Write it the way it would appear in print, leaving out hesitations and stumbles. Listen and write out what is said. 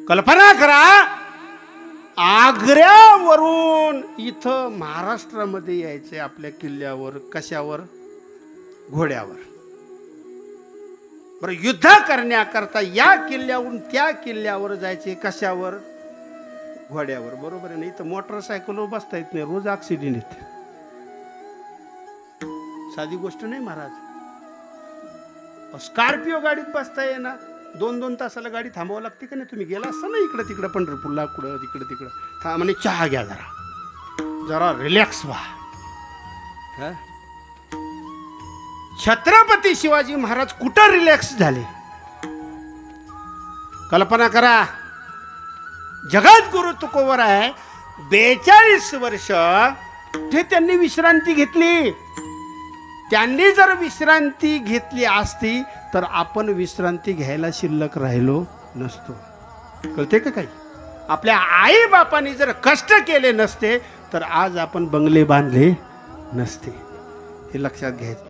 कल्पना करा, आग्र्यावरून इथं महाराष्ट्रामध्ये यायचे आपल्या किल्ल्यावर. कशावर? घोड्यावर. बरं, युद्ध करण्याकरता या किल्ल्यावरून त्या किल्ल्यावर जायचे. कशावर? घोड्यावर. बरोबर आहे. नाही तर मोटरसायकलवर बसता येत नाही, रोज ऍक्सिडेंट येते. साधी गोष्ट नाही महाराज. स्कॉर्पिओ गाडीत बसता येणार, 2-2 तासाला गाडी थांबावं लागते का नाही? तुम्ही गेला असता ना इकडं तिकडं पंढरपूरला, कुठं तिकडं तिकडं म्हणे चहा घ्या, जरा रिलॅक्स व्हा. छत्रपती शिवाजी महाराज कुठं रिलॅक्स झाले? कल्पना करा, जगद्गुरु तुकोबर आहे, 42 वर्ष ते त्यांनी विश्रांती घेतली. त्यांनी जर विश्रांती घेतली असती तर आपण विश्रांती घ्यायला शिल्लक राहिलो नसतो. कळते का काही? आपल्या आई बापांनी जर कष्ट केले नसते तर आज आपण बंगले बांधले नसते. हे लक्षात घ्यायचं.